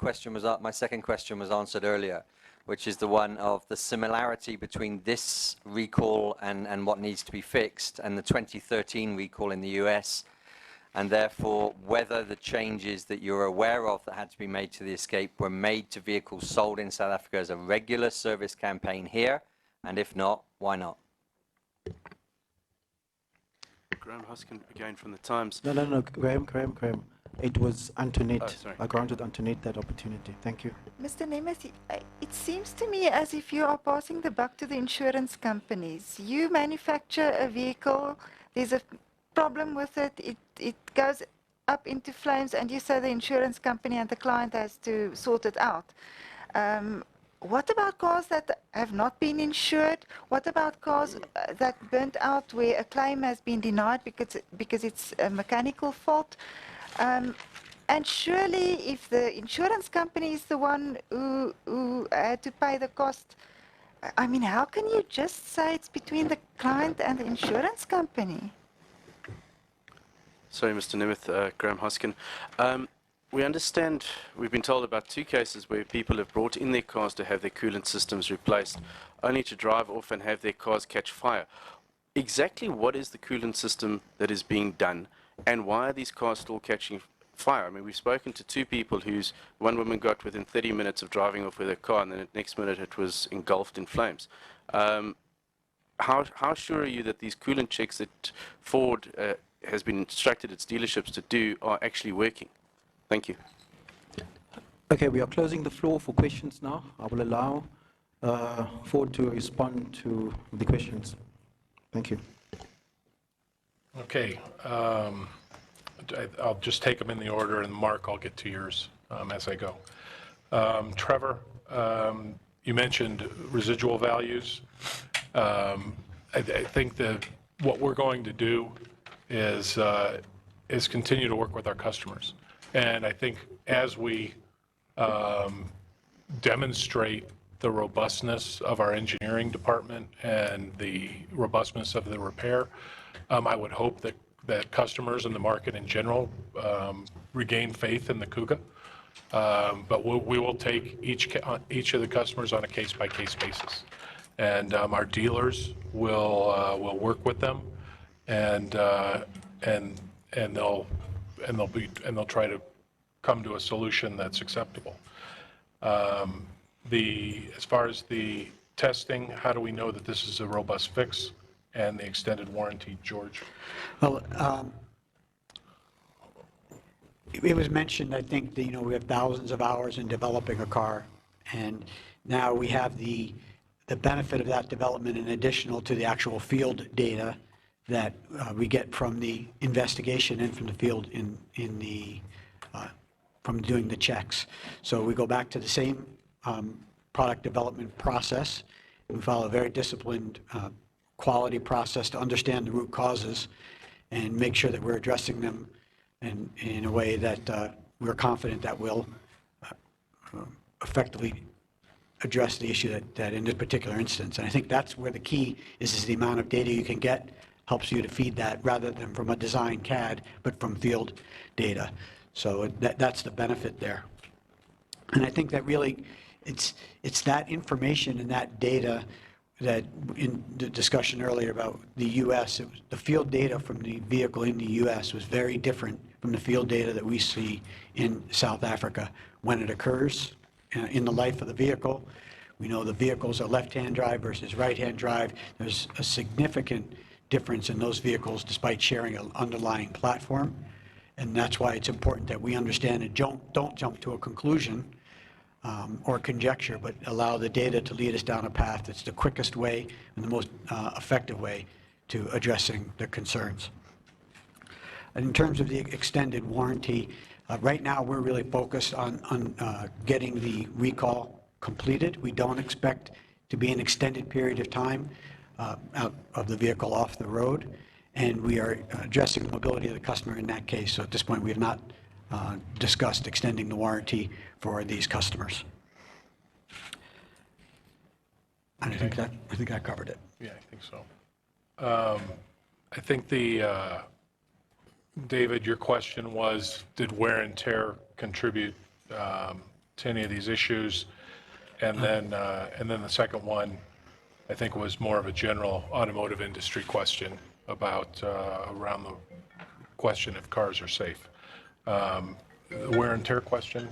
second question was answered earlier, which is the one of the similarity between this recall and what needs to be fixed and the 2013 recall in the US, and therefore whether the changes that you're aware of that had to be made to the Escape were made to vehicles sold in South Africa as a regular service campaign here, and if not, why not? Graham Huskin again from the Times. No, Graham. It was Antoinette. Oh, sorry. I granted Antoinette that opportunity. Thank you. Mr. Nemeth, it seems to me as if you are passing the buck to the insurance companies. You manufacture a vehicle, there's a problem with it, it goes up into flames, and you say the insurance company and the client has to sort it out. What about cars that have not been insured? What about cars that burnt out where a claim has been denied because it's a mechanical fault? And surely if the insurance company is the one who had to pay the cost, I mean, how can you just say it's between the client and the insurance company? Sorry, Mr. Nemeth, Graham Hoskin. We understand, we've been told about 2 cases where people have brought in their cars to have their coolant systems replaced, only to drive off and have their cars catch fire. Exactly what is the coolant system that is being done, and why are these cars still catching fire? I mean, we've spoken to 2 people whose one woman got within 30 minutes of driving off with her car, and then the next minute it was engulfed in flames. How sure are you that these coolant checks that Ford has been instructed its dealerships to do are actually working? Thank you. Okay, we are closing the floor for questions now. I will allow Ford to respond to the questions. Thank you. Okay. I'll just take them in the order, and Mark, I'll get to yours as I go. Trevor, you mentioned residual values. I think that what we're going to do is continue to work with our customers. And I think as we demonstrate the robustness of our engineering department and the robustness of the repair, I would hope that customers and the market in general regain faith in the Kuga. But we will take each of the customers on a case-by-case basis. And our dealers will work with them, and they'll try to come to a solution that's acceptable. As far as the testing, how do we know that this is a robust fix, and the extended warranty, George? Well, it was mentioned, I think, that, we have thousands of hours in developing a car, and now we have the benefit of that development in additional to the actual field data that we get from the investigation and from the field from doing the checks. So we go back to the same product development process. We follow a very disciplined quality process to understand the root causes and make sure that we're addressing them in a way that we're confident that will effectively address the issue that in this particular instance. And I think that's where the key is the amount of data you can get helps you to feed that rather than from a design CAD, but from field data. So that's the benefit there. And I think that really it's that information and that data that in the discussion earlier about the U.S., the field data from the vehicle in the U.S. was very different from the field data that we see in South Africa when it occurs in the life of the vehicle. We know the vehicles are left-hand drive versus right-hand drive. There's a significant difference in those vehicles despite sharing an underlying platform. And that's why it's important that we understand and don't jump to a conclusion or conjecture, but allow the data to lead us down a path that's the quickest way and the most effective way to addressing the concerns. And in terms of the extended warranty, right now we're really focused on getting the recall completed. We don't expect to be an extended period of time out of the vehicle off the road, and we are addressing the mobility of the customer in that case. So at this point we have not discussed extending the warranty for these customers. And Okay. I think that covered it. Yeah, I think so. I think David, your question was, did wear and tear contribute to any of these issues? And then the second one, I think, was more of a general automotive industry question about around the question if cars are safe. The wear and tear question,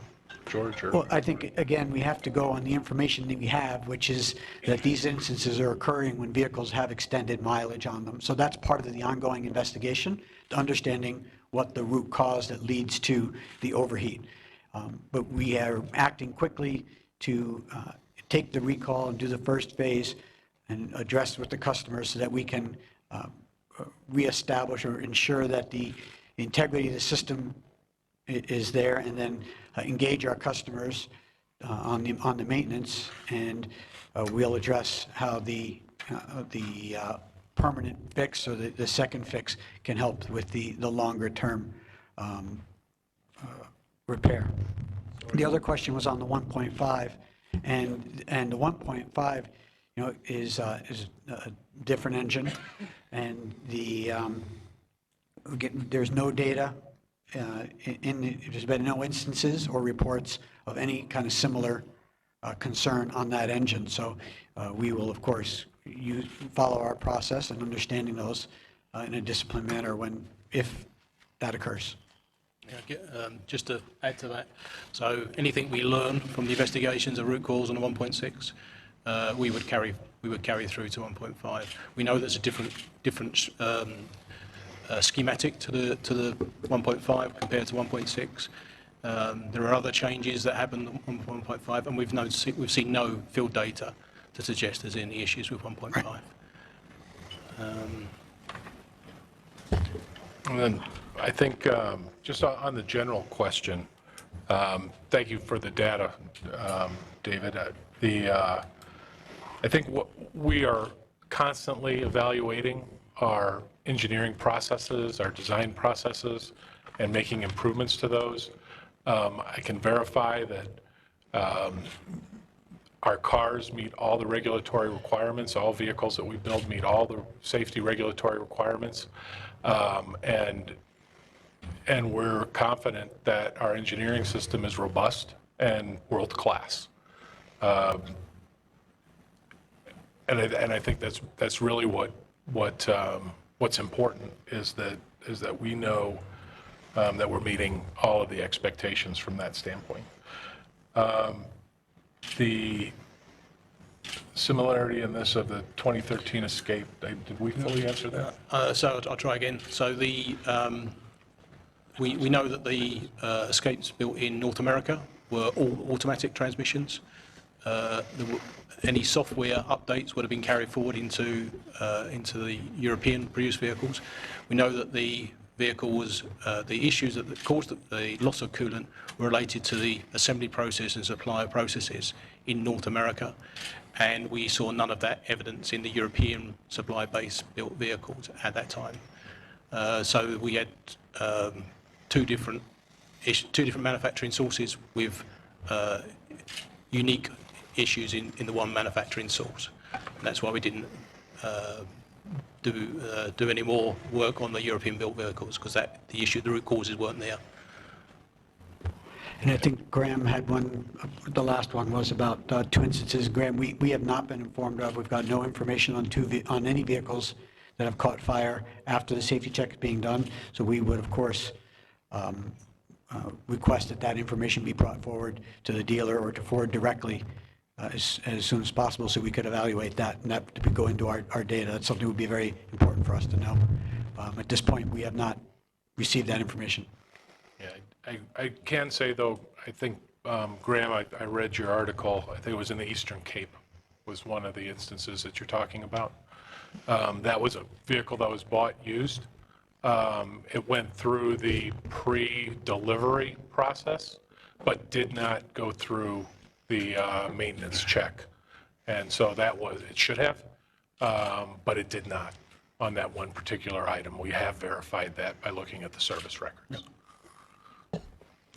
George? Or? Well, I think, again, we have to go on the information that we have, which is that these instances are occurring when vehicles have extended mileage on them. So that's part of the ongoing investigation, understanding what the root cause that leads to the overheat. But we are acting quickly to take the recall and do the first phase and address with the customers so that we can reestablish or ensure that the integrity of the system is there, and then engage our customers on the maintenance, and we'll address how the permanent fix or the second fix can help with the longer term repair. The other question was on the 1.5, and the 1.5, you know, is a different engine, and there's no data there's been no instances or reports of any kind of similar concern on that engine. So we will, of course, follow our process and understanding those in a disciplined manner if that occurs. Yeah, just to add to that, so anything we learn from the investigations of root cause on the 1.6, we would carry through to 1.5. We know there's a different schematic to the 1.5 compared to 1.6. There are other changes that happen on 1.5, and we've seen no field data to suggest there's any issues with 1.5. And then I think just on the general question, thank you for the data, David. I think what we are constantly evaluating our engineering processes, our design processes, and making improvements to those. I can verify that our cars meet all the regulatory requirements. All vehicles that we build meet all the safety regulatory requirements. And we're confident that our engineering system is robust and world-class. And I think that's really what's important is that we know that we're meeting all of the expectations from that standpoint. The similarity in this of the 2013 Escape, did we fully answer that? So I'll try again. So we know that the Escapes built in North America were all automatic transmissions. Any software updates would have been carried forward into the European produced vehicles. We know that the vehicle was, the issues that caused the loss of coolant were related to the assembly process and supplier processes in North America, and we saw none of that evidence in the European supply-based built vehicles at that time. So we had two different manufacturing sources with unique issues in the one manufacturing source. And that's why we didn't do any more work on the European built vehicles, because the root causes weren't there. And I think Graham had one, the last one was about 2 instances. Graham, we have not been informed of, we've got no information on any vehicles that have caught fire after the safety check is being done. So we would, of course, request that information be brought forward to the dealer or to Ford directly as soon as possible, so we could evaluate that, and that would go into our data. That's something that would be very important for us to know. At this point, we have not received that information. Yeah, I can say, though, I think, Graham, I read your article. I think it was in the Eastern Cape was one of the instances that you're talking about. That was a vehicle that was bought used. It went through the pre-delivery process, but did not go through the maintenance check. And so it should have, but it did not on that one particular item. We have verified that by looking at the service records.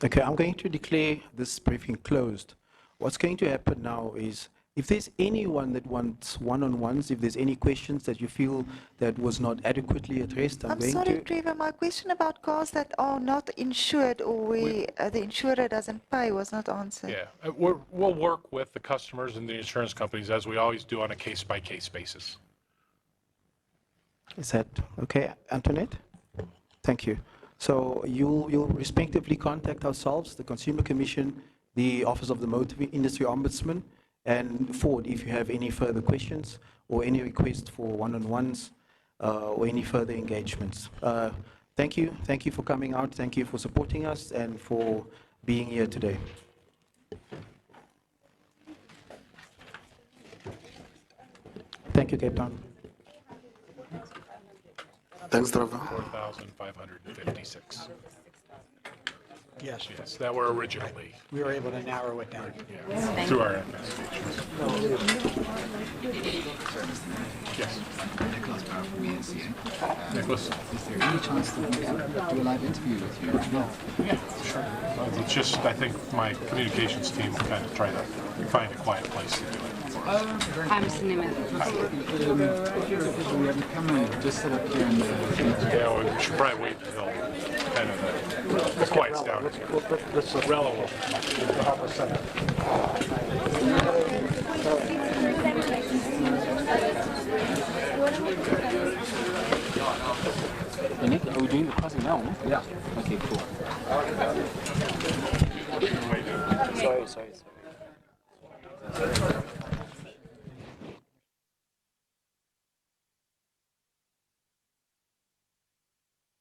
Okay, I'm going to declare this briefing closed. What's going to happen now is, if there's anyone that wants one-on-ones, if there's any questions that you feel that was not adequately addressed, I'm sorry, Trevor, my question about cars that are not insured or where the insurer doesn't pay was not answered. Yeah, we'll work with the customers and the insurance companies, as we always do, on a case-by-case basis. Is that okay, Antoinette? Thank you. So you'll respectively contact ourselves, the Consumer Commission, the Office of the Motor Industry Ombudsman, and Ford if you have any further questions or any requests for one-on-ones or any further engagements. Thank you. Thank you for coming out. Thank you for supporting us and for being here today. Thank you, Cape Town. Thanks, Trevor. 4,556. Yes. Yes, that were originally. We were able to narrow it down. Yeah, through our investigations. Yes. Nicholas Brown from eNCA. Nicholas. Is there any chance that we can do a live interview with you right now? Yeah, sure. It's just, I think my communications team will kind of try to find a quiet place to do it. Hi, Mr. Nimitz. We have a camera just set up here in the... Yeah, we should probably wait until kind of the quiets down. Let's Rello will help us set up. Nick, are we doing the crossing now? No? Yeah. Okay, cool. Sorry.